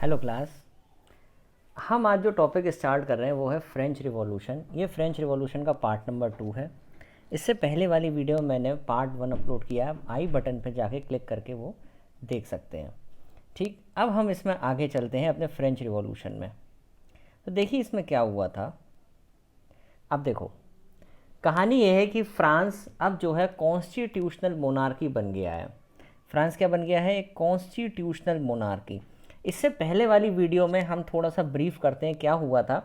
Hello class. हम आज जो टॉपिक स्टार्ट कर रहे हैं वो है फ्रेंच रिवॉल्यूशन। ये फ्रेंच रिवॉल्यूशन का पार्ट नंबर 2 है। इससे पहले वाली वीडियो मैंने पार्ट 1 अपलोड किया है, आई बटन पे जाके क्लिक करके वो देख सकते हैं। ठीक, अब हम इसमें आगे चलते हैं अपने फ्रेंच रिवॉल्यूशन में। तो देखिए इसमें क्या हुआ था। अब देखो, कहानी ये है कि फ्रांस अब जो है कॉन्स्टिट्यूशनल मोनार्की बन गया है। फ्रांस क्या बन गया है? एक कॉन्स्टिट्यूशनल मोनार्की। इससे पहले वाली वीडियो में हम थोड़ा सा ब्रीफ करते हैं क्या हुआ था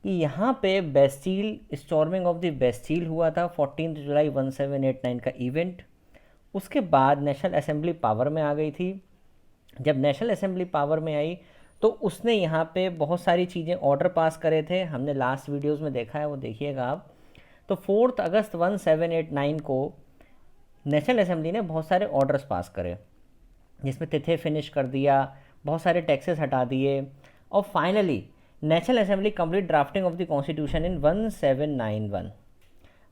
कि यहाँ पे Bastille, storming of the Bastille हुआ था 14 जुलाई 1789 का इवेंट। उसके बाद नेशनल असेंबली पावर में आ गई थी। जब नेशनल असेंबली पावर में आई तो उसने यहाँ पे बहुत सारी चीज़ें, ऑर्डर पास करे थे। हमने लास्ट वीडियोस में देखा है, वो देखिएगा आप। तो 4 अगस्त 1789 को नेशनल असेंबली ने बहुत सारे ऑर्डर्स पास करे, जिसमें तिथे फिनिश कर दिया, बहुत सारे टैक्सेस हटा दिए, और finally national assembly complete drafting of the constitution in 1791।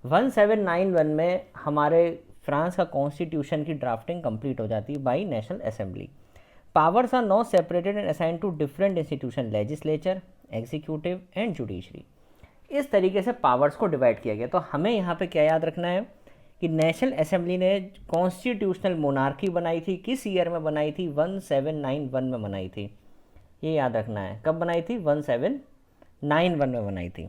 1791 में हमारे फ्रांस का कॉन्स्टिट्यूशन की ड्राफ्टिंग कंप्लीट हो जाती है by National Assembly. Powers are now separated and assign to different institution, legislature, executive and judiciary. इस तरीके से पावर्स को डिवाइड किया गया। तो हमें यहाँ पे क्या याद रखना है कि नेशनल असेंबली ने कॉन्स्टिट्यूशनल मोनार्की बनाई थी। किस ईयर में बनाई थी? 1791 में बनाई थी। ये याद रखना है, कब बनाई थी? 1791 में बनाई थी।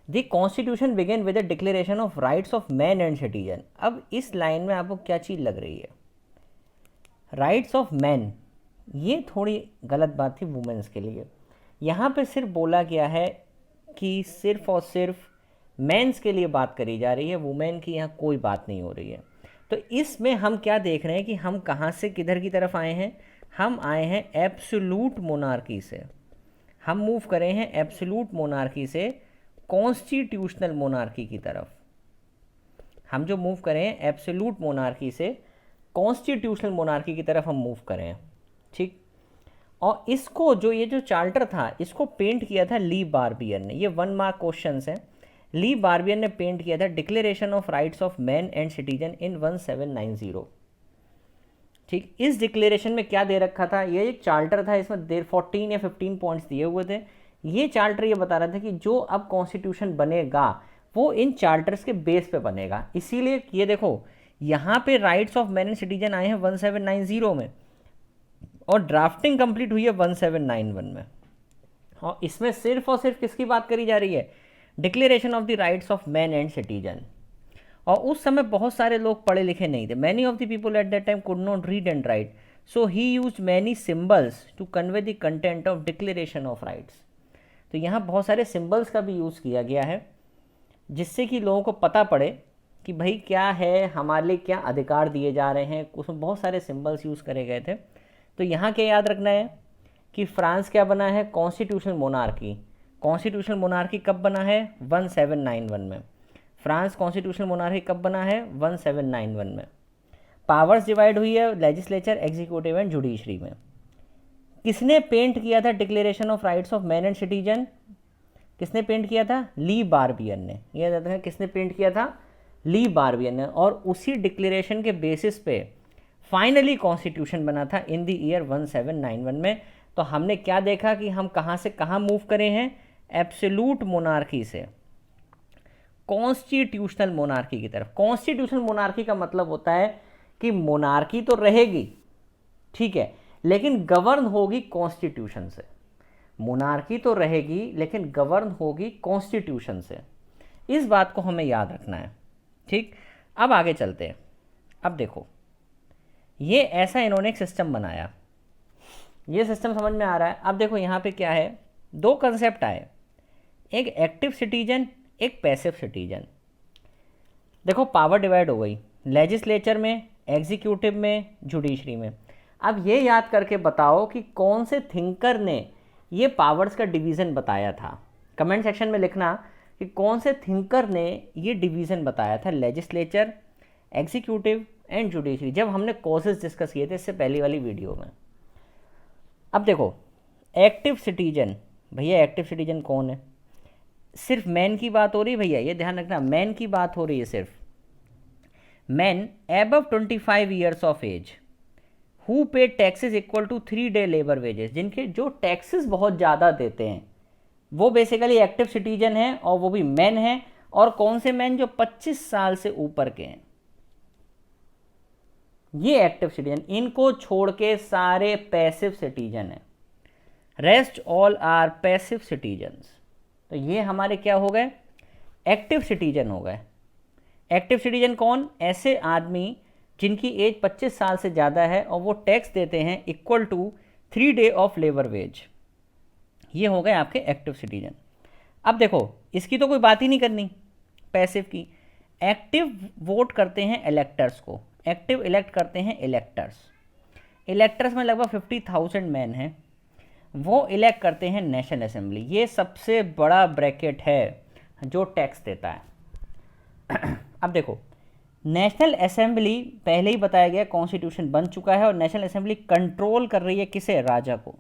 The constitution began with the declaration of rights of man and citizen. अब इस लाइन में आपको क्या चीज़ लग रही है? राइट्स ऑफ मैन, ये थोड़ी गलत बात थी वुमेन्स के लिए। यहाँ पे सिर्फ बोला गया है कि सिर्फ और सिर्फ मेंस के लिए बात करी जा रही है, वुमेन की यहाँ कोई बात नहीं हो रही है। तो इसमें हम क्या देख रहे हैं कि हम कहाँ से किधर की तरफ आए हैं? हम आए हैं एब्सोल्यूट मोनार्की से। हम मूव करे हैं एब्सोल्यूट मोनार्की से कॉन्स्टिट्यूशनल मोनार्की की तरफ। हम जो मूव करें हैं एब्सोल्यूट मोनार्की से कॉन्स्टिट्यूशनल मोनार्की की तरफ हम मूव करें हैं। ठीक, और इसको जो ये जो चार्टर था इसको पेंट किया था ली बार्बियर ने। ये 1 मार्क क्वेश्चन है। ली बार्बियर ने पेंट किया था declaration of rights of man and citizen इन 1790। ठीक, इस डिक्लेरेशन में क्या दे रखा था? ये एक चार्टर था, इसमें 14 या 15 पॉइंट्स दिए हुए थे। ये चार्टर ये बता रहा था कि जो अब कॉन्स्टिट्यूशन बनेगा वो इन चार्टर्स के बेस पे बनेगा। इसीलिए ये देखो, यहाँ पे rights of man and citizen आए हैं 1790 में, और ड्राफ्टिंग कंप्लीट हुई है 1791 में। और इसमें सिर्फ और सिर्फ किसकी बात करी जा रही है? Declaration of the rights of man and citizen. और उस समय बहुत सारे लोग पढ़े लिखे नहीं थे। Many of the people at that time could not read and write, so he use many symbols to convey the content of declaration of rights. तो यहाँ बहुत सारे सिम्बल्स का भी यूज़ किया गया है, जिससे कि लोगों को पता पड़े कि भाई क्या है, हमारे लिए क्या अधिकार दिए जा रहे हैं। उसमें बहुत सारे सिम्बल्स यूज़ करे गए थे। तो यहाँ क्या याद रखना है कि फ्रांस क्या बना है? Constitutional monarchy. कॉन्स्टिट्यूशनल मोनार्की कब बना है? 1791 में। फ्रांस कॉन्स्टिट्यूशनल मोनार्की कब बना है? 1791 में। पावर्स डिवाइड हुई है लेजिस्लेचर, एग्जीक्यूटिव एंड जुडिशरी में। किसने पेंट किया था declaration of rights of man and citizen? किसने पेंट किया था? ली बार्बियर ने। ये याद रखना, किसने पेंट किया था? ली बार्बियर ने। और उसी डिक्लेरेशन के बेसिस पे फाइनली कॉन्स्टिट्यूशन बना था इन द ईयर 1791 में। तो हमने क्या देखा कि हम कहाँ से कहाँ मूव करे हैं? एब्सोल्यूट मोनार्की से कॉन्स्टिट्यूशनल मोनार्की की तरफ। कॉन्स्टिट्यूशनल मोनार्की का मतलब होता है कि मोनार्की तो रहेगी, ठीक है, लेकिन गवर्न होगी कॉन्स्टिट्यूशन से। मोनार्की तो रहेगी लेकिन गवर्न होगी कॉन्स्टिट्यूशन से। इस बात को हमें याद रखना है। ठीक, अब आगे चलते हैं। अब देखो, ये ऐसा इन्होंने एक सिस्टम बनाया। ये सिस्टम समझ में आ रहा है? अब देखो यहाँ पे क्या है, दो कंसेप्ट आए, एक एक्टिव सिटीजन, एक पैसिव सिटीजन। देखो पावर डिवाइड हो गई, लेजिस्लेचर में, एग्जीक्यूटिव में, जुडिशरी में। अब ये याद करके बताओ कि कौन से थिंकर ने ये पावर्स का डिवीज़न बताया था। कमेंट सेक्शन में लिखना कि कौन से थिंकर ने ये डिवीज़न बताया था, लेजिस्लेचर, एग्जीक्यूटिव एंड जुडिशरी, जब हमने कॉजेज डिस्कस किए थे इससे पहली वाली वीडियो में। अब देखो, एक्टिव सिटीजन, भैया एक्टिव सिटीजन कौन है? सिर्फ मैन की बात हो रही है भैया, ये ध्यान रखना, मैन की बात हो रही है सिर्फ। Man above 25 years of age who pay taxes equal to 3 day labour wages, जिनके जो टैक्सेस बहुत ज़्यादा देते हैं वो बेसिकली एक्टिव सिटीजन है, और वो भी मैन है। और कौन से मैन? जो 25 साल से ऊपर के हैं, ये एक्टिव सिटीजन। इनको छोड़ के सारे पैसिव सिटीजन हैं, rest all are passive citizens. तो ये हमारे क्या हो गए? एक्टिव सिटीजन हो गए। एक्टिव सिटीजन कौन? ऐसे आदमी जिनकी एज 25 साल से ज़्यादा है और वो टैक्स देते हैं equal to 3 day of labour wage. ये हो गए आपके एक्टिव सिटीजन। अब देखो, इसकी तो कोई बात ही नहीं करनी पैसिव की। एक्टिव वोट करते हैं इलेक्टर्स को, एक्टिव इलेक्ट करते हैं इलेक्टर्स। इलेक्टर्स में लगभग 50,000 मैन हैं, वो इलेक्ट करते हैं नेशनल असेंबली। ये सबसे बड़ा ब्रैकेट है जो टैक्स देता है। अब देखो, नेशनल असेंबली पहले ही बताया गया कॉन्स्टिट्यूशन बन चुका है, और नेशनल असेंबली कंट्रोल कर रही है किसे? राजा को।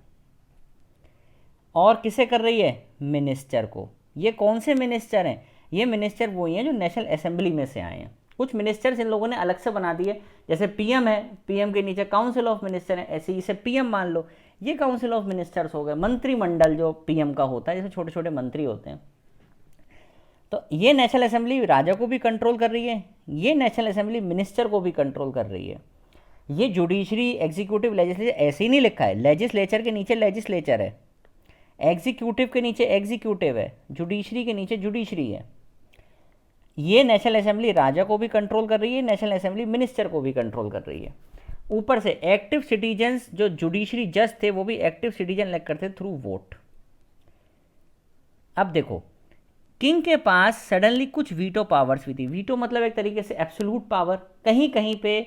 और किसे कर रही है? मिनिस्टर को। ये कौन से मिनिस्टर हैं? ये मिनिस्टर वही हैं जो नेशनल असेंबली में से आए हैं। कुछ मिनिस्टर्स इन लोगों ने अलग से बना दिए, जैसे पीएम है, पीएम के नीचे काउंसिल ऑफ मिनिस्टर है, ऐसे इसे पीएम मान लो। ये काउंसिल ऑफ मिनिस्टर्स हो गए, मंत्रिमंडल जो पीएम का होता है, जैसे छोटे छोटे मंत्री होते हैं। तो ये नेशनल असेंबली राजा को भी कंट्रोल कर रही है, ये नेशनल असेंबली मिनिस्टर को भी कंट्रोल कर रही है। ये जुडिशरी, एग्जीक्यूटिव, लेजिस्लेचर ऐसे ही नहीं लिखा है। लेजिस्लेचर के नीचे लेजिस्लेचर है, एग्जीक्यूटिव के नीचे एग्जीक्यूटिव है, जुडिशरी के नीचे जुडिशरी है। ये नेशनल असेंबली राजा को भी कंट्रोल कर रही है, नेशनल असेंबली मिनिस्टर को भी कंट्रोल कर रही है। ऊपर से एक्टिव सिटीजन्स, जो जुडिशरी जज थे वो भी एक्टिव सिटीजन इलेक्ट करते थ्रू वोट। अब देखो, किंग के पास सडनली कुछ वीटो पावर्स भी थी। वीटो मतलब एक तरीके से एब्सोल्यूट पावर। कहीं कहीं पे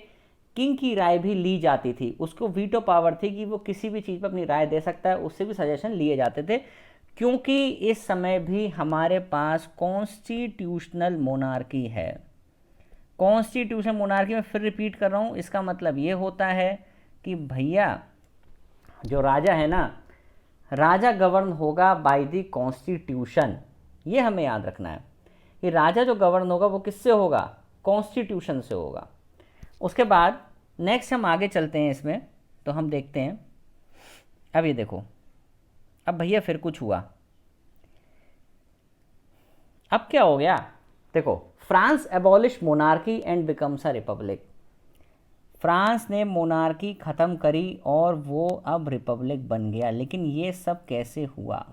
किंग की राय भी ली जाती थी, उसको वीटो पावर थी कि वो किसी भी चीज़ पर अपनी राय दे सकता है, उससे भी सजेशन लिए जाते थे, क्योंकि इस समय भी हमारे पास कॉन्स्टिट्यूशनल मोनार्की है। कॉन्स्टिट्यूशनल मोनार्की में फिर रिपीट कर रहा हूँ, इसका मतलब ये होता है कि भैया जो राजा है ना, राजा गवर्न होगा बाय द कॉन्स्टिट्यूशन। ये हमें याद रखना है कि राजा जो गवर्न होगा वो किससे होगा? कॉन्स्टिट्यूशन से होगा। उसके बाद नेक्स्ट हम आगे चलते हैं इसमें, तो हम देखते हैं। अब ये देखो, अब भैया फिर कुछ हुआ। अब क्या हो गया? देखो, France abolish monarchy and becomes a republic. France ने मोनार्की ख़त्म करी और वो अब रिपब्लिक बन गया। लेकिन ये सब कैसे हुआ?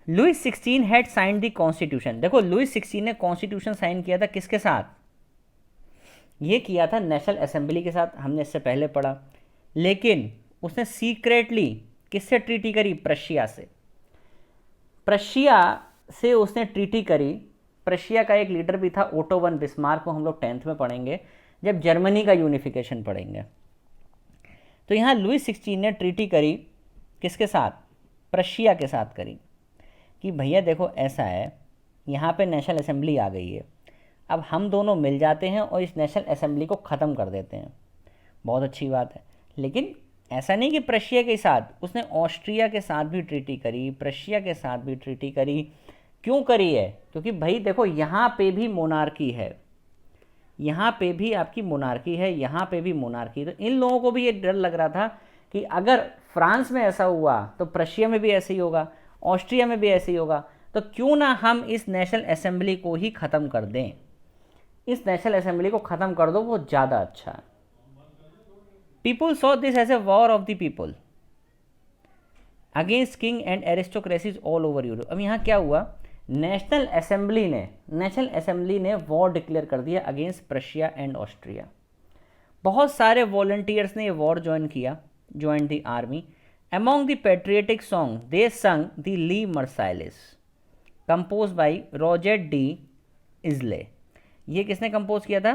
Louis 16 had signed the constitution. देखो, लुइस 16 ने कॉन्स्टिट्यूशन साइन किया था किसके साथ? ये किया था नेशनल असेंबली के साथ, हमने इससे पहले पढ़ा। लेकिन उसने सीक्रेटली किससे ट्रीटी करी? प्रशिया से। प्रशिया से उसने ट्रीटी करी। प्रशिया का एक लीडर भी था, ओटो वन बिस्मार्क, को हम लोग 10th में पढ़ेंगे जब जर्मनी का यूनिफिकेशन पढ़ेंगे। तो यहाँ लुइस 16 ने ट्रीटी करी किसके साथ? प्रशिया के साथ करी कि भैया देखो ऐसा है, यहाँ पे नेशनल असेंबली आ गई है, अब हम दोनों मिल जाते हैं और इस नेशनल असेंबली को ख़त्म कर देते हैं। बहुत अच्छी बात है। लेकिन ऐसा नहीं कि प्रशिया के साथ, उसने ऑस्ट्रिया के साथ भी ट्रीटी करी, प्रशिया के साथ भी ट्रीटी करी। क्यों करी है? क्योंकि भाई देखो, यहाँ पे भी मोनार्की है, यहाँ पे भी आपकी मोनार्की है, यहाँ पे भी मोनार्की। तो इन लोगों को भी ये डर लग रहा था कि अगर फ्रांस में ऐसा हुआ तो प्रशिया में भी ऐसे ही होगा, ऑस्ट्रिया में भी ऐसे ही होगा। तो क्यों ना हम इस नेशनल असेंबली को ही ख़त्म कर दें, इस नेशनल असेंबली को ख़त्म कर दो, वो ज़्यादा अच्छा है। People saw this as a war of the people against king and aristocracies all over Europe. अब यहाँ क्या हुआ? नेशनल असेंबली ने वॉर डिक्लेयर कर दिया अगेंस्ट प्रशिया एंड ऑस्ट्रिया। बहुत सारे वॉलंटियर्स ने ये वॉर ज्वाइन किया, join the army. Among the patriotic song, they sung the Lee Marseillaise, composed by Roger D. Islay. ये किसने कंपोज किया था?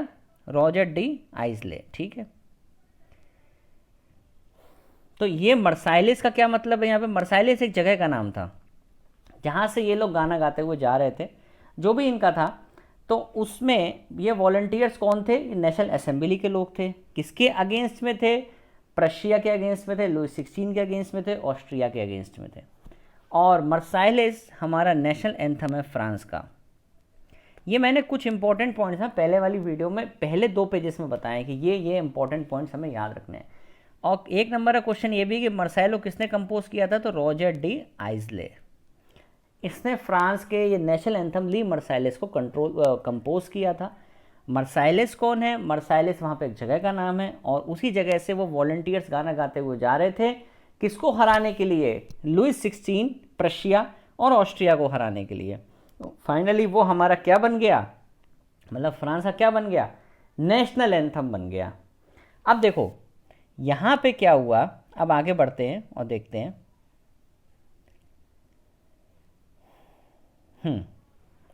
रॉजर डी आइजले। ठीक है, तो ये मर्साइलिस का क्या मतलब है? यहाँ पे मर्साइलिस एक जगह का नाम था जहाँ से ये लोग गाना गाते हुए जा रहे थे, जो भी इनका था। तो उसमें ये वॉलंटियर्स कौन थे? नेशनल असेंबली के लोग थे। किसके अगेंस्ट में थे? प्रशिया के अगेंस्ट में थे, लुइस 16 के अगेंस्ट में थे, ऑस्ट्रिया के अगेंस्ट में थे। और मर्साइलेस हमारा नेशनल एंथम है फ्रांस का। ये मैंने कुछ इंपॉर्टेंट पॉइंट्स ना पहले वाली वीडियो में पहले 2 पेजेस में बताए कि ये इंपॉर्टेंट पॉइंट्स हमें याद रखने हैं। और एक नंबर का क्वेश्चन ये भी कि मार्सेलो किसने कंपोज किया था, तो रॉजर डी आइजले। इसने फ्रांस के ये नेशनल एंथम ली मार्सेलिस को कंपोज किया था। मार्सेलिस कौन है, मार्सेलिस वहाँ पे एक जगह का नाम है, और उसी जगह से वो वॉलंटियर्स गाना गाते हुए जा रहे थे, किसको हराने के लिए, लुइस 16 प्रशिया और ऑस्ट्रिया को हराने के लिए। फाइनली वो हमारा क्या बन गया, मतलब फ्रांस का क्या बन गया, नेशनल एंथम बन गया। अब देखो यहाँ पे क्या हुआ, अब आगे बढ़ते हैं और देखते हैं।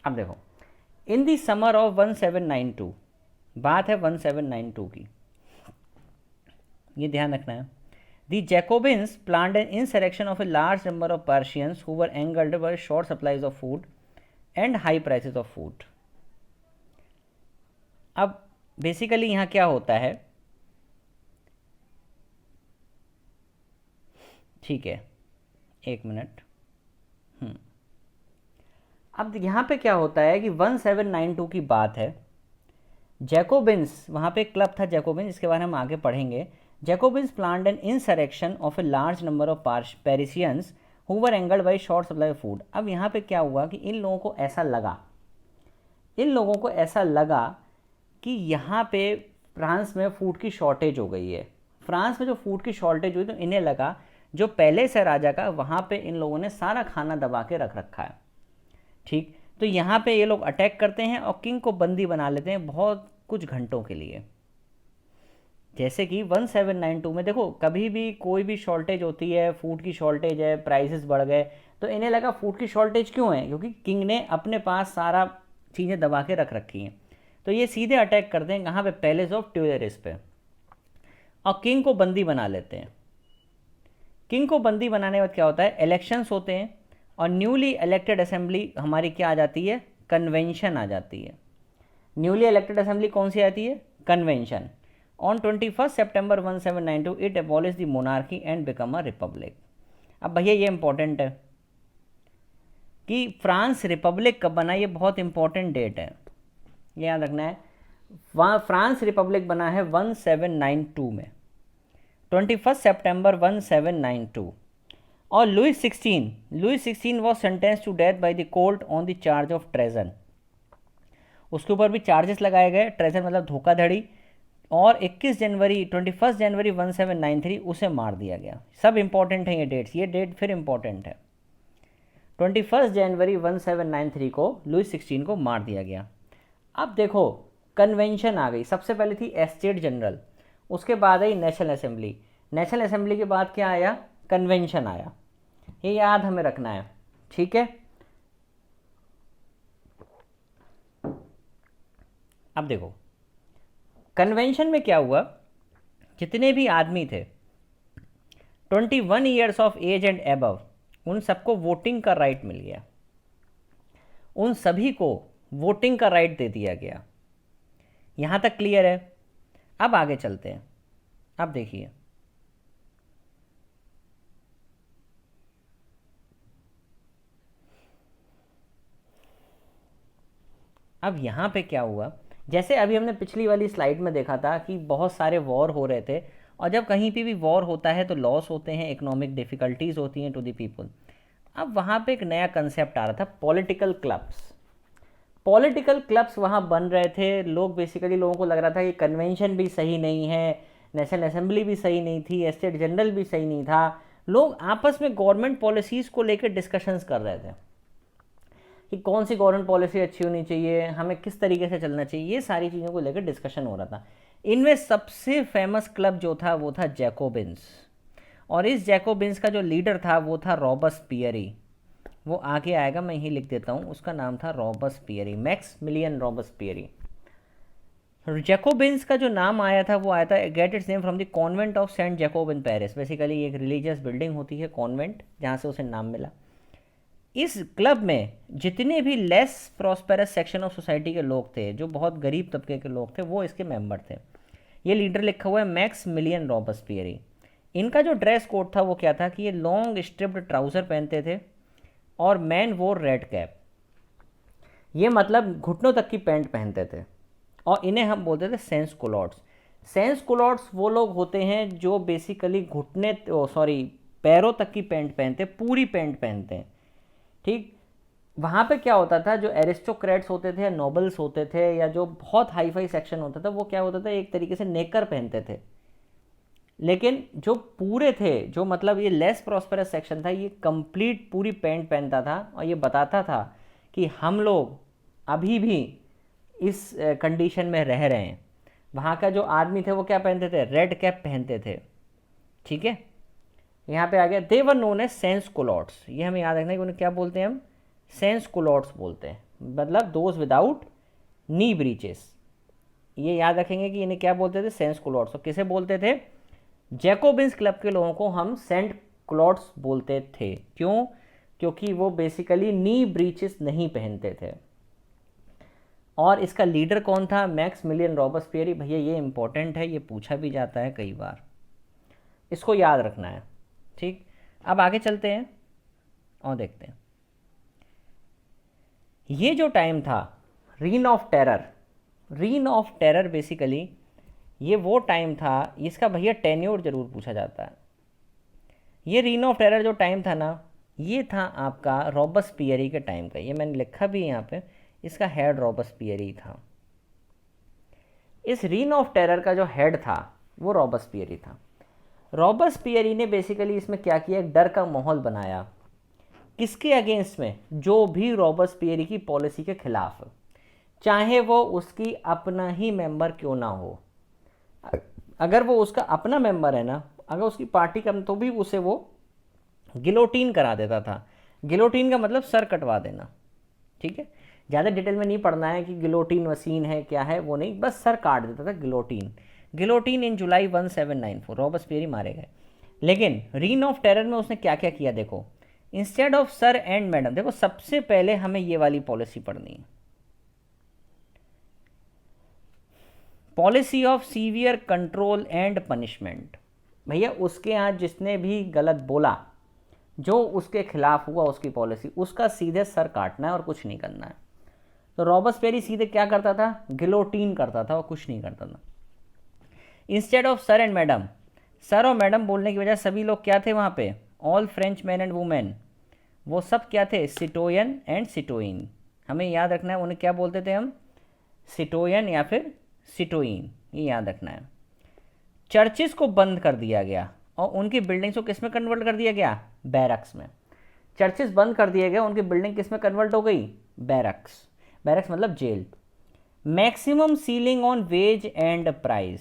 अब देखो, इन दी समर ऑफ 1792, बात है 1792 की, ये ध्यान रखना है। The Jacobins planned an insurrection of a large number of Parisians who were angered by short supplies of food and high prices of food. अब बेसिकली यहाँ क्या होता है, ठीक है, एक मिनट। अब यहाँ पे क्या होता है कि 1792 की बात है। जैकोबिन्स, वहाँ पे एक क्लब था जैकोबिन्स, इसके बारे में हम आगे पढ़ेंगे। Jacobins planned an insurrection of a large number of Parisians who were angered by short supply of food. अब यहाँ पे क्या हुआ कि इन लोगों को ऐसा लगा कि यहाँ पे फ्रांस में फूड की शॉर्टेज हो गई है। फ्रांस में जो फूड की शॉर्टेज हुई तो इन्हें लगा जो पहले से राजा का, वहाँ पे इन लोगों ने सारा खाना दबा के रख रखा है, ठीक। तो यहाँ पे ये लोग अटैक करते हैं और किंग को बंदी बना लेते हैं बहुत कुछ घंटों के लिए। जैसे कि 1792 में देखो, कभी भी कोई भी शॉर्टेज होती है, फूड की शॉर्टेज है, प्राइसेस बढ़ गए, तो इन्हें लगा फूड की शॉर्टेज क्यों है, क्योंकि किंग ने अपने पास सारा चीज़ें दबा के रख रखी हैं। तो ये सीधे अटैक करते हैं कहाँ पे, पैलेस ऑफ ट्यूलेरिस पे, और किंग को बंदी बना लेते हैं। किंग को बंदी बनाने के बाद क्या होता है, इलेक्शंस होते हैं, और न्यूली इलेक्टेड असेंबली हमारी क्या आ जाती है, कन्वेंशन आ जाती है। न्यूली इलेक्टेड असेंबली कौन सी आती है, कन्वेंशन। ऑन 21 सितंबर 1792 it abolish the monarchy and become a republic. अब भैया ये इंपॉर्टेंट है कि फ्रांस रिपब्लिक कब बना, ये बहुत इंपॉर्टेंट डेट है, ये याद रखना है। वहाँ फ्रांस रिपब्लिक बना है 1792 में, 21 सितंबर 1792। और Louis 16 was sentence to death by the court on the charge of treason. उसके ऊपर भी चार्जेस लगाए गए, ट्रेजन मतलब धोखाधड़ी, और 21 जनवरी 1793 उसे मार दिया गया। सब इंपॉर्टेंट है ये डेट्स, ये डेट फिर इंपॉर्टेंट है। 21 जनवरी 1793 को लुइस 16 को मार दिया गया। अब देखो कन्वेंशन आ गई, सबसे पहले थी एस्टेट जनरल, उसके बाद आई नेशनल असेंबली, नेशनल असेंबली के बाद क्या आया, कन्वेंशन आया। ये याद हमें रखना है, ठीक है। अब देखो कन्वेंशन में क्या हुआ, जितने भी आदमी थे 21 years of age and above, उन सबको वोटिंग का राइट मिल गया, उन सभी को वोटिंग का राइट दे दिया गया। यहां तक क्लियर है। अब आगे चलते हैं। अब देखिए अब यहाँ पे क्या हुआ, जैसे अभी हमने पिछली वाली स्लाइड में देखा था कि बहुत सारे वॉर हो रहे थे, और जब कहीं पे भी वॉर होता है तो लॉस होते हैं, इकोनॉमिक डिफ़िकल्टीज़ होती हैं टू द पीपल। अब वहाँ पे एक नया कंसेप्ट आ रहा था, पॉलिटिकल क्लब्स। पॉलिटिकल क्लब्स वहाँ बन रहे थे। लोग बेसिकली, लोगों को लग रहा था कि कन्वेंशन भी सही नहीं है, नेशनल असेंबली भी सही नहीं थी, एस्टेट जनरल भी सही नहीं था। लोग आपस में गवर्नमेंट पॉलिसीज़ को लेकर डिस्कशंस कर रहे थे कि कौन सी गवर्नमेंट पॉलिसी अच्छी होनी चाहिए, हमें किस तरीके से चलना चाहिए, ये सारी चीज़ों को लेकर डिस्कशन हो रहा था। इनमें सबसे फेमस क्लब जो था वो था जैकोबिन्स, और इस जैकोबिन्स का जो लीडर था वो था रॉबस्पियरी। वो आगे आएगा, मैं यही लिख देता हूँ, उसका नाम था रॉबस्पियरी, मैक्सिमिलियन रॉबस्पियरी। जैकोबिन्स का जो नाम आया था वो आया था, get its name from the convent of Saint Jacob in Paris. Basically एक रिलीजियस बिल्डिंग होती है कॉन्वेंट, जहाँ से उसे नाम मिला। इस क्लब में जितने भी less prosperous section of society के लोग थे, जो बहुत गरीब तबके के लोग थे, वो इसके मेंबर थे। ये लीडर लिखा हुआ है मैक्सिमिलियन रॉबस्पियरी। इनका जो ड्रेस कोड था वो क्या था कि ये लॉन्ग स्ट्रिप्ड ट्राउज़र पहनते थे और मैन वोर रेड कैप। ये मतलब घुटनों तक की पैंट पहनते थे, और इन्हें हम बोलते थे सेंस कुलॉट्स। सेंस कुलॉट्स वो लोग होते हैं जो बेसिकली पैरों तक की पैंट पहनते, पूरी पैंट पहनते हैं, ठीक। वहाँ पे क्या होता था, जो एरिस्टोक्रेट्स होते थे या नोबल्स होते थे या जो बहुत हाई फाई सेक्शन होता था, वो क्या होता था, एक तरीके से नेकर पहनते थे। लेकिन जो पूरे थे, जो मतलब ये लेस प्रॉस्पेरस सेक्शन था, ये कंप्लीट पूरी पैंट पहनता था और ये बताता था कि हम लोग अभी भी इस कंडीशन में रह रहे हैं। वहाँ का जो आदमी थे वो क्या पहनते थे, रेड कैप पहनते थे, ठीक है। यहाँ पे आ गया, दे वर नोन एज सेंस कुलॉट्स। ये हमें याद रखना है कि उन्हें क्या बोलते हैं हम, सेंस कुलॉट्स बोलते हैं, मतलब दोज विदाउट नी ब्रीचेस। ये याद रखेंगे कि इन्हें क्या बोलते थे, सेंस कुलॉट्स। तो किसे बोलते थे, जैकोबिन्स क्लब के लोगों को हम सेंट क्लॉट्स बोलते थे। क्यों, क्योंकि वो बेसिकली नी ब्रीचेस नहीं पहनते थे। और इसका लीडर कौन था, मैक्सिमिलियन रॉबस्पियरी। भैया ये इंपॉर्टेंट है, ये पूछा भी जाता है कई बार, इसको याद रखना है, ठीक। अब आगे चलते हैं और देखते हैं। ये जो टाइम था reign of terror, reign of terror basically ये वो टाइम था, इसका भैया टेन्योर जरूर पूछा जाता है। ये रीन ऑफ टेरर जो टाइम था ना, ये था आपका रॉबस्पियरी के टाइम का। ये मैंने लिखा भी यहाँ पे, इसका हेड रॉबस्पियरी था। इस रीन ऑफ टेरर का जो हेड था वो रॉबस्पियरी था। रॉबस्पियरी ने बेसिकली इसमें क्या किया, एक डर का माहौल बनाया। किसके अगेंस्ट में, जो भी रॉबस्पियरी की पॉलिसी के खिलाफ, चाहे वो उसकी अपना ही मेंबर क्यों ना हो। अगर वो उसका अपना मेंबर है ना, अगर उसकी पार्टी का, तो भी उसे वो गिलोटीन करा देता था। गिलोटीन का मतलब सर कटवा देना, ठीक है। ज़्यादा डिटेल में नहीं पढ़ना है कि गिलोटीन मशीन है क्या है, वो नहीं, बस सर काट देता था गिलोटीन। गिलोटीन इन जुलाई 1794 रॉबस्पियरी मारे गए। लेकिन रीन ऑफ टेरर में उसने क्या क्या किया देखो, instead of sir and madam, देखो सबसे पहले हमें ये वाली पॉलिसी पढ़नी है, policy of severe control and punishment. भैया उसके यहाँ जिसने भी गलत बोला, जो उसके खिलाफ हुआ उसकी पॉलिसी, उसका सीधे सर काटना है और कुछ नहीं करना है। तो रॉबस्पियरी सीधे क्या करता था, गिलोटीन करता था और कुछ नहीं करता था। Instead of sir and madam, sir और मैडम बोलने की वजह सभी लोग क्या थे वहाँ पे, all French man and women, वो सब क्या थे, सिटोयन एंड सिटोइन। हमें याद रखना है उन्हें क्या बोलते थे हम, सिटोयन या फिर सिटोइन, ये याद रखना है। चर्चिस को बंद कर दिया गया और उनकी बिल्डिंग्स को किस में कन्वर्ट कर दिया गया, बैरक्स में। चर्चिस बंद कर दिए गए, उनकी बिल्डिंग किस में कन्वर्ट हो गई, बैरक्स। बैरक्स मतलब जेल। Maximum ceiling on wage and price,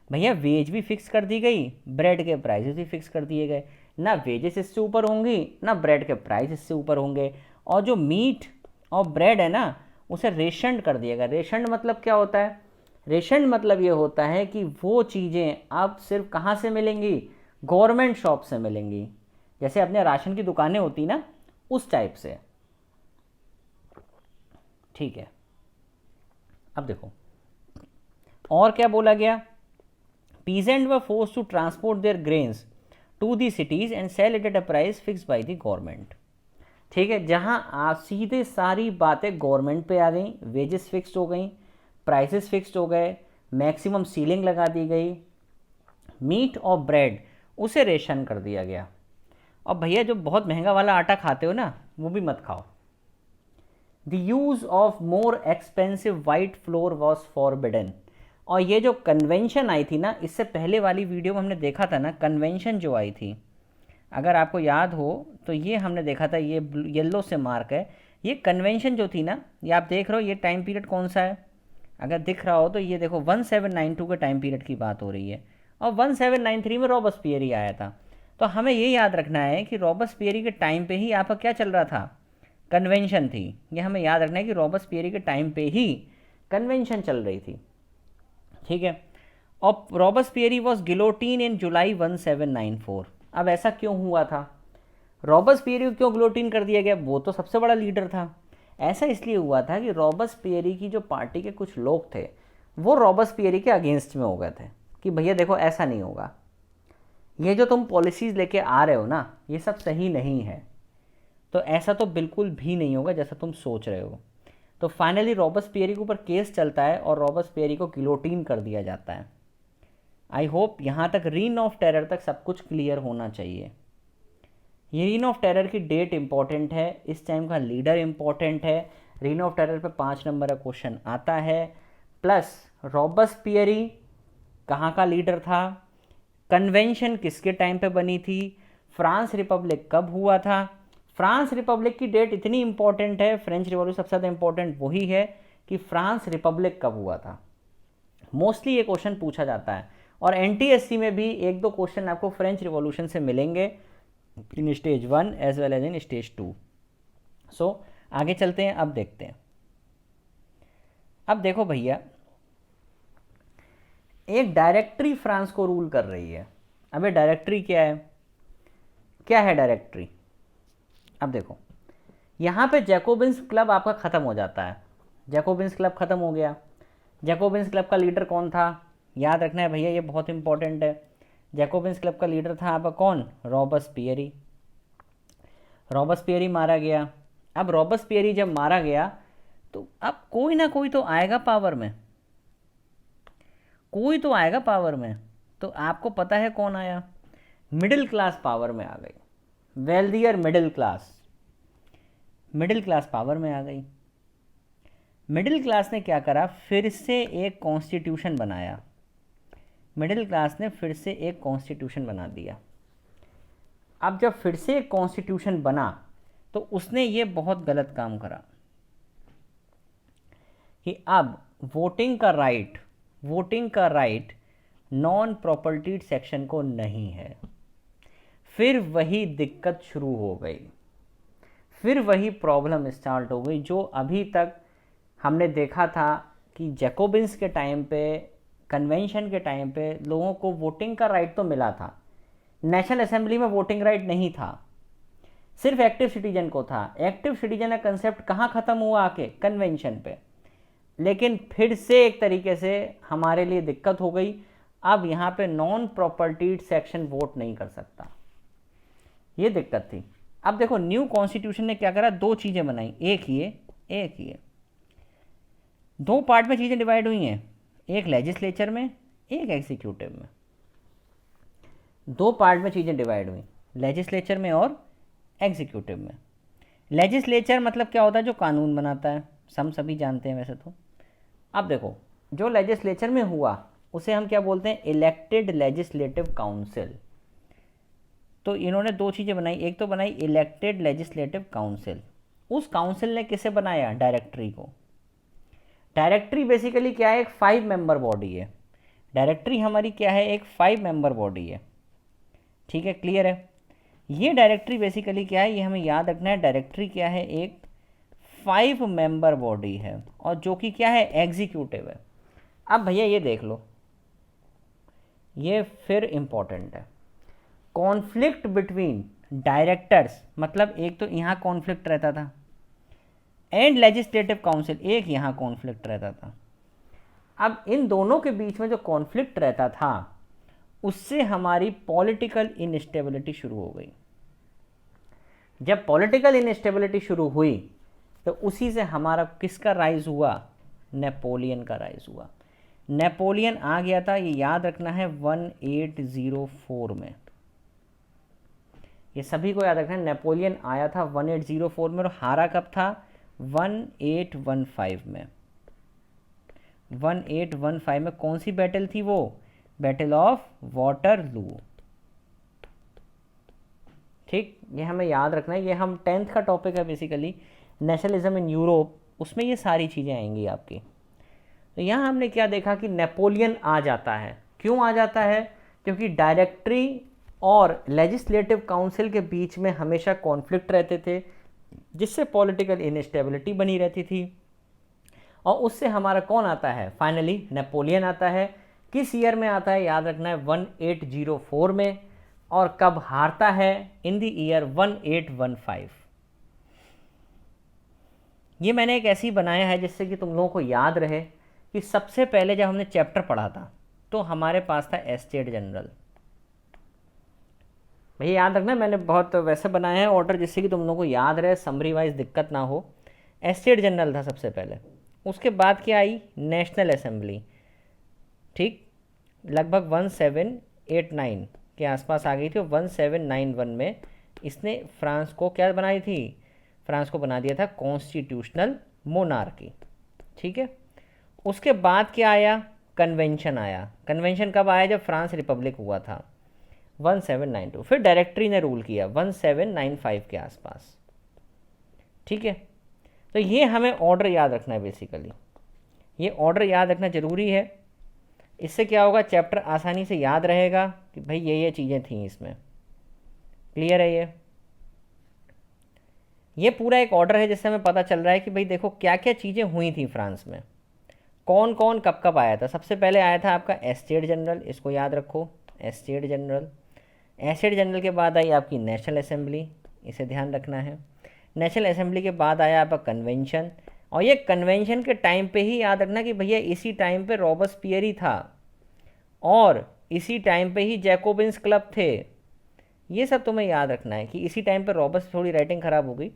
भैया वेज भी फिक्स कर दी गई, ब्रेड के प्राइसेस भी फिक्स कर दिए गए। ना वेजेस इससे ऊपर होंगी, ना ब्रेड के प्राइस इससे ऊपर होंगे। और जो मीट और ब्रेड है ना, उसे रेशनड कर दिया गया। रेशनड मतलब क्या होता है, रेशन मतलब ये होता है कि वो चीज़ें अब सिर्फ कहाँ से मिलेंगी, गवर्नमेंट शॉप से मिलेंगी। जैसे अपने राशन की दुकानें होती ना, उस टाइप से, ठीक है। अब देखो और क्या बोला गया, peasant were forced to transport their grains to the cities and sell it at a price fix by the government, ठीक है। जहां आप सीधे सारी बातें गवर्नमेंट पे आ गई, वेजेस फिक्स्ड हो गई, प्राइसेस फिक्स्ड हो गए, मैक्सिमम सीलिंग लगा दी गई, मीट और ब्रेड उसे रेशन कर दिया गया। और भैया जो बहुत महंगा वाला आटा खाते हो ना, वो भी मत खाओ। The use of more expensive white floor was forbidden. और ये जो कन्वेंशन आई थी ना, इससे पहले वाली वीडियो में हमने देखा था ना, कन्वेंशन जो आई थी, अगर आपको याद हो तो ये हमने देखा था, ये येलो से मार्क है। ये कन्वेंशन जो थी ना, ये आप देख रहे हो, ये टाइम पीरियड कौन सा है, अगर दिख रहा हो तो ये देखो 1792 के टाइम पीरियड की बात हो रही है। और 1793 में रॉबस्पियरी आया था। तो हमें ये याद रखना है कि रॉबस्पियरी के टाइम पे ही आपका क्या चल रहा था, कन्वेंशन थी। ये हमें याद रखना है कि रॉबस्पियरी के टाइम पे ही कन्वेंशन चल रही थी, ठीक है। और रॉबस्पियरी वॉज गिलोटीन इन जुलाई 1794। अब ऐसा क्यों हुआ था, रॉबस्पियरी को क्यों गिलोटीन कर दिया गया, वो तो सबसे बड़ा लीडर था। ऐसा इसलिए हुआ था कि रॉबस्पियरी की जो पार्टी के कुछ लोग थे, वो रॉबस्पियरी के अगेंस्ट में हो गए थे कि भैया देखो ऐसा नहीं होगा, ये जो तुम पॉलिसीज़ लेके आ रहे हो ना, ये सब सही नहीं है, तो ऐसा तो बिल्कुल भी नहीं होगा जैसा तुम सोच रहे हो। तो फाइनली रॉबस्पियरी के ऊपर केस चलता है और रॉबस्पियरी को गिलोटीन कर दिया जाता है। आई होप यहाँ तक रीन ऑफ टेरर तक सब कुछ क्लियर होना चाहिए। ये रीन ऑफ टेरर की डेट इंपॉर्टेंट है, इस टाइम का लीडर इंपॉर्टेंट है। रीन ऑफ टेरर पे 5 नंबर का क्वेश्चन आता है। प्लस रॉबस्पियरी कहाँ का लीडर था, कन्वेंशन किसके टाइम पे बनी थी, फ्रांस रिपब्लिक कब हुआ था। फ्रांस रिपब्लिक की डेट इतनी इंपॉर्टेंट है, फ्रेंच रिवॉल्यूशन सबसे ज़्यादा इंपॉर्टेंट वही है कि फ्रांस रिपब्लिक कब हुआ था। मोस्टली ये क्वेश्चन पूछा जाता है और एनटीएससी में भी 1-2 क्वेश्चन आपको फ्रेंच रिवॉल्यूशन से मिलेंगे in stage 1 as well as in stage 2। So आगे चलते हैं, अब देखते हैं। अब देखो भैया, एक डायरेक्टरी फ्रांस को रूल कर रही है। अब ये डायरेक्टरी क्या है, क्या है डायरेक्टरी? अब देखो यहाँ पे जैकोबिन्स क्लब आपका ख़त्म हो जाता है। जैकोबिन्स क्लब ख़त्म हो गया। जैकोबिन्स क्लब का लीडर कौन था, याद रखना है भैया, ये बहुत इंपॉर्टेंट है। जैकोबिन्स क्लब का लीडर था आपका कौन, रॉबस्पियरी। रॉबस्पियरी मारा गया। अब रॉबस्पियरी जब मारा गया तो अब कोई ना कोई तो आएगा पावर में, कोई तो आएगा पावर में। तो आपको पता है कौन आया, मिडिल क्लास पावर में आ गई। Wealthier middle class, middle class power में आ गई। मिडिल क्लास ने क्या करा, फिर से एक कॉन्स्टिट्यूशन बनाया। मिडिल क्लास ने फिर से एक कॉन्स्टिट्यूशन बना दिया। अब जब फिर से एक कॉन्स्टिट्यूशन बना तो उसने ये बहुत गलत काम करा कि अब वोटिंग का राइट नॉन प्रॉपर्टीड सेक्शन को नहीं है। फिर वही दिक्कत शुरू हो गई, फिर वही प्रॉब्लम स्टार्ट हो गई जो अभी तक हमने देखा था कि जैकोबिन्स के टाइम पे, कन्वेंशन के टाइम पे लोगों को वोटिंग का राइट तो मिला था, नेशनल असेंबली में वोटिंग राइट नहीं था, सिर्फ एक्टिव सिटीजन को था। एक्टिव सिटीजन का कंसेप्ट कहाँ ख़त्म हुआ, आके कन्वेंशन पे। लेकिन फिर से एक तरीके से हमारे लिए दिक्कत हो गई। अब यहाँ पे नॉन प्रॉपर्टीड सेक्शन वोट नहीं कर सकता, ये दिक्कत थी। अब देखो न्यू कॉन्स्टिट्यूशन ने क्या करा, 2 चीज़ें बनाई, एक ये 2 पार्ट में चीज़ें डिवाइड हुई हैं, एक लेजिस्लेचर में, एक एग्जीक्यूटिव में। 2 पार्ट में चीज़ें डिवाइड हुई, लेजिस्लेचर में और एग्जीक्यूटिव में। लेजिस्लेचर मतलब क्या होता है, जो कानून बनाता है, हम सभी जानते हैं वैसे तो। अब देखो जो लेजिस्लेचर में हुआ उसे हम क्या बोलते हैं, इलेक्टेड लेजिस्लेटिव काउंसिल। तो इन्होंने 2 चीज़ें बनाई, एक तो बनाई इलेक्टेड लेजिस्लेटिव काउंसिल। उस काउंसिल ने किसे बनाया, डायरेक्टरी को। डायरेक्टरी बेसिकली क्या है, एक 5 मेंबर बॉडी है। डायरेक्टरी हमारी क्या है, एक 5 मेंबर बॉडी है। ठीक है, क्लियर है। ये डायरेक्टरी बेसिकली क्या है, ये हमें याद रखना है। डायरेक्टरी क्या है, एक 5 मेंबर बॉडी है और जो कि क्या है, एग्जीक्यूटिव है। अब भैया ये देख लो, ये फिर इंपॉर्टेंट है। कॉन्फ्लिक्ट बिटवीन डायरेक्टर्स, मतलब एक तो यहाँ कॉन्फ्लिक्ट रहता था, एंड लेजिस्लेटिव काउंसिल, एक यहाँ कॉन्फ्लिक्ट रहता था। अब इन दोनों के बीच में जो कॉन्फ्लिक्ट रहता था उससे हमारी पॉलिटिकल इनस्टेबिलिटी शुरू हो गई। जब पॉलिटिकल इनस्टेबिलिटी शुरू हुई तो उसी से हमारा किसका राइज हुआ, नेपोलियन का राइज हुआ। नेपोलियन आ गया था, ये याद रखना है, 1804 में। ये सभी को याद रखना है, नेपोलियन आया था 1804 में और हारा कब था, 1815 में। 1815 में कौन सी बैटल थी वो, बैटल ऑफ वाटरलू। ठीक, ये हमें याद रखना है, ये हम 10th का टॉपिक है बेसिकली, नेशनलिज्म इन यूरोप, उसमें ये सारी चीज़ें आएंगी आपकी। तो यहाँ हमने क्या देखा कि नेपोलियन आ जाता है। क्यों आ जाता है, क्योंकि डायरेक्टरी और लेजिस्लेटिव काउंसिल के बीच में हमेशा कॉन्फ्लिक्ट रहते थे, जिससे पॉलिटिकल इनस्टेबिलिटी बनी रहती थी। और उससे हमारा कौन आता है, फाइनली नेपोलियन आता है। किस ईयर में आता है, याद रखना है, 1804 में। और कब हारता है, इन द ईयर 1815। ये मैंने एक ऐसी बनाया है जिससे कि तुम लोगों को याद रहे कि सबसे पहले जब हमने चैप्टर पढ़ा था तो हमारे पास था एस्टेट जनरल। भैया याद रखना, मैंने बहुत वैसे बनाया है ऑर्डर जिससे कि तुम लोगों को याद रहे, समरी वाइज दिक्कत ना हो। एस्टेट जनरल था सबसे पहले। उसके बाद क्या आई, नेशनल असेंबली, ठीक, लगभग 1789 के आसपास आ गई थी। और 1791 में इसने फ्रांस को क्या बनाई थी, फ्रांस को बना दिया था कॉन्स्टिट्यूशनल मोनार्की, ठीक है। उसके बाद क्या आया, कन्वेंशन आया। कन्वेंशन कब आया, जब फ्रांस रिपब्लिक हुआ था 1792। फिर डायरेक्टरी ने रूल किया 1795 के आसपास, ठीक है। तो ये हमें ऑर्डर याद रखना है बेसिकली, ये ऑर्डर याद रखना ज़रूरी है। इससे क्या होगा, चैप्टर आसानी से याद रहेगा कि भाई ये चीज़ें थी इसमें। क्लियर है ये पूरा एक ऑर्डर है जिससे हमें पता चल रहा है कि भाई देखो क्या क्या चीज़ें हुई थी फ्रांस में, कौन कौन कब कब आया था। सबसे पहले आया था आपका एस्टेट जनरल, इसको याद रखो, एस्टेट जनरल। एस्टेट जनरल के बाद आई आपकी नेशनल असेंबली, इसे ध्यान रखना है। नेशनल असेंबली के बाद आया आपका कन्वेंशन, और ये कन्वेंशन के टाइम पे ही याद रखना कि भैया इसी टाइम पे रॉबस्पियर ही था और इसी टाइम पे ही जैकोबिन्स क्लब थे। ये सब तुम्हें याद रखना है कि इसी टाइम पे थोड़ी राइटिंग ख़राब हो गई,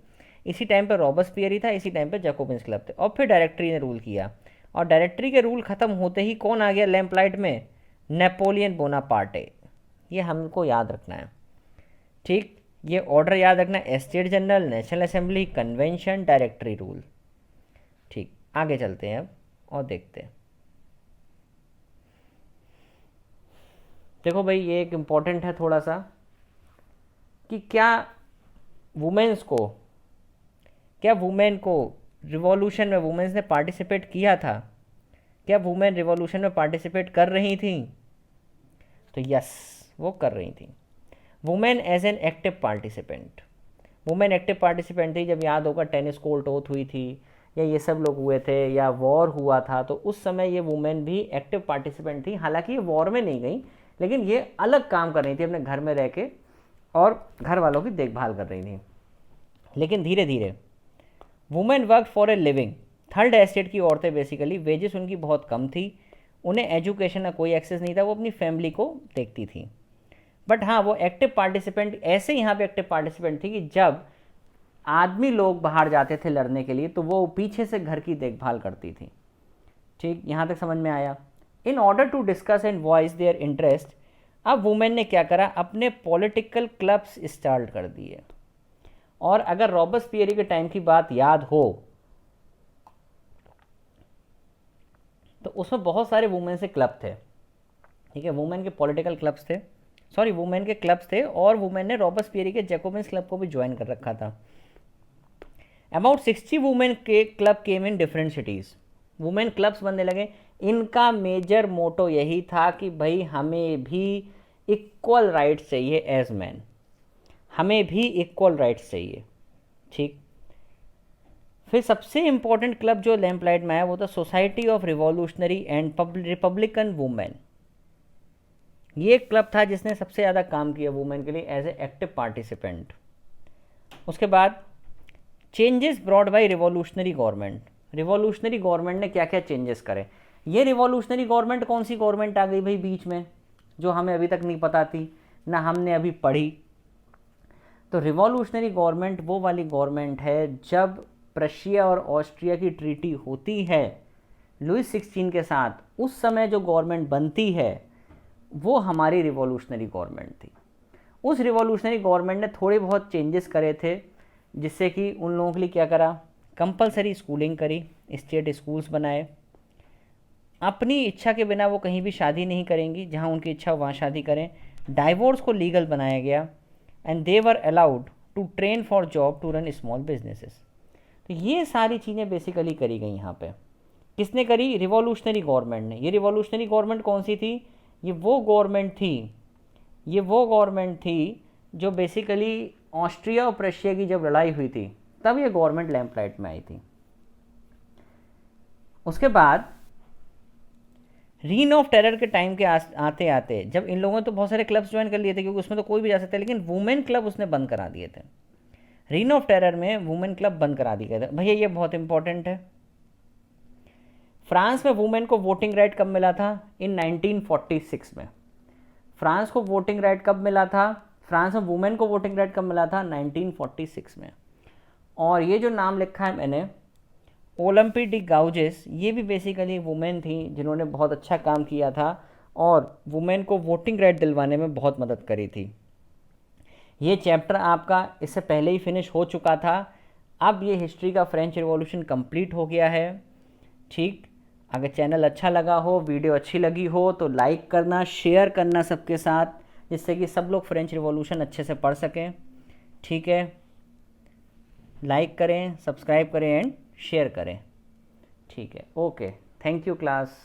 इसी टाइम पे रॉबस्पियर ही था, इसी टाइम पे जैकोबिन्स क्लब थे। और फिर डायरेक्टरी ने रूल किया, और डायरेक्टरी के रूल ख़त्म होते ही कौन आ गया लैम्पलाइट में, नेपोलियन बोनापार्टे। ये हमको याद रखना है, ठीक। ये ऑर्डर याद रखना, estate general, national assembly, convention, directory rule, ठीक। आगे चलते हैं अब और देखते हैं। देखो भाई ये एक इम्पॉर्टेंट है थोड़ा सा, कि क्या वुमेन्स को, क्या वुमेन को रिवॉल्यूशन में वुमेन्स ने पार्टिसिपेट किया था, क्या वुमेन रिवॉल्यूशन में पार्टिसिपेट कर रही थी, तो यस वो कर रही थी। Women as an active participant, women active participant थी। जब याद होगा टेनिस कोर्ट ओथ हुई थी, या ये सब लोग हुए थे, या वॉर हुआ था, तो उस समय ये वुमेन भी एक्टिव पार्टिसिपेंट थी। हालांकि ये वॉर में नहीं गई, लेकिन ये अलग काम कर रही थी अपने घर में रह के, और घर वालों की देखभाल कर रही थी। लेकिन धीरे धीरे women work for a living. Third estate की औरतें बेसिकली वेजेस उनकी बहुत कम थी, उन्हें एजुकेशन का कोई एक्सेस नहीं था, वो अपनी फैमिली को देखती थी। बट हाँ वो एक्टिव पार्टिसिपेंट ऐसे यहाँ पे एक्टिव पार्टिसिपेंट थी कि जब आदमी लोग बाहर जाते थे लड़ने के लिए तो वो पीछे से घर की देखभाल करती थी, ठीक। यहाँ तक समझ में आया। In order to discuss and voice their interest, अब वुमेन ने क्या करा, अपने पॉलिटिकल क्लब्स स्टार्ट कर दिए। और अगर रॉबस्पियर के टाइम की बात याद हो तो उसमें बहुत सारे वुमेन से क्लब थे, ठीक है। वुमेन के पॉलिटिकल क्लब्स थे, सॉरी वुमेन के क्लब्स थे, और वुमेन ने रॉबस्पियर के जैकोबिन्स क्लब को भी ज्वाइन कर रखा था। अबाउट 60 वुमेन के club came in different cities, women clubs बनने लगे। इनका मेजर मोटो यही था कि भाई हमें भी इक्वल राइट्स चाहिए एज मैन, हमें भी इक्वल राइट्स चाहिए, ठीक। फिर सबसे इम्पोर्टेंट क्लब जो लैम्पलाइट में आया वो था society of revolutionary and Republican women. ये एक क्लब था जिसने सबसे ज़्यादा काम किया वुमेन के लिए एज ए एक्टिव पार्टिसिपेंट। उसके बाद changes brought by revolutionary government. Revolutionary government ने क्या क्या चेंजेस करे। ये रिवॉल्यूशनरी गवर्नमेंट कौन सी गवर्नमेंट आ गई भाई बीच में, जो हमें अभी तक नहीं पता थी ना हमने अभी पढ़ी। तो रिवॉल्यूशनरी गवर्नमेंट वो वाली गवर्नमेंट है जब प्रशिया और ऑस्ट्रिया की ट्रीटी होती है लुइस 16 के साथ, उस समय जो गवर्नमेंट बनती है वो हमारी रिवॉल्यूशनरी गवर्नमेंट थी। उस रिवॉल्यूशनरी गवर्नमेंट ने थोड़े बहुत चेंजेस करे थे, जिससे कि उन लोगों के लिए क्या करा, कंपलसरी स्कूलिंग करी, स्टेट स्कूल्स बनाए, अपनी इच्छा के बिना वो कहीं भी शादी नहीं करेंगी, जहाँ उनकी इच्छा वहाँ शादी करें। डाइवोर्स को लीगल बनाया गया, and they were allowed to train for job to run small businesses. तो ये सारी चीज़ें बेसिकली करी गई यहाँ पे। किसने करी, रिवॉल्यूशनरी गवर्नमेंट ने। ये रिवॉल्यूशनरी गवर्नमेंट कौन सी थी, ये वो गवर्नमेंट थी जो बेसिकली ऑस्ट्रिया और प्रशिया की जब लड़ाई हुई थी तब ये गवर्नमेंट लैम्पलाइट में आई थी। उसके बाद रीन ऑफ टेरर के टाइम के आते आते जब इन लोगों ने तो बहुत सारे क्लब्स ज्वाइन कर लिए थे क्योंकि उसमें तो कोई भी जा सकता है, लेकिन वुमेन क्लब उसने बंद करा दिए थे। रीन ऑफ टेरर में वुमेन क्लब बंद करा दिए गए थे। भैया ये बहुत इंपॉर्टेंट है। फ्रांस में वुमेन को वोटिंग राइट कब मिला था, इन 1946 में। फ्रांस को वोटिंग राइट कब मिला था, फ्रांस में वुमेन को वोटिंग राइट कब मिला था, 1946 में। और ये जो नाम लिखा है मैंने, ओलंपी डी गाउजेस, ये भी बेसिकली वुमेन थी जिन्होंने बहुत अच्छा काम किया था और वुमेन को वोटिंग राइट दिलवाने में बहुत मदद करी थी। ये चैप्टर आपका इससे पहले ही फिनिश हो चुका था। अब ये हिस्ट्री का फ्रेंच रिवॉल्यूशन कंप्लीट हो गया है। ठीक, अगर चैनल अच्छा लगा हो, वीडियो अच्छी लगी हो तो लाइक करना, शेयर करना सबके साथ, जिससे कि सब लोग फ्रेंच रिवॉल्यूशन अच्छे से पढ़ सकें। ठीक है, लाइक करें, सब्सक्राइब करें एंड शेयर करें। ठीक है, ओके, थैंक यू क्लास।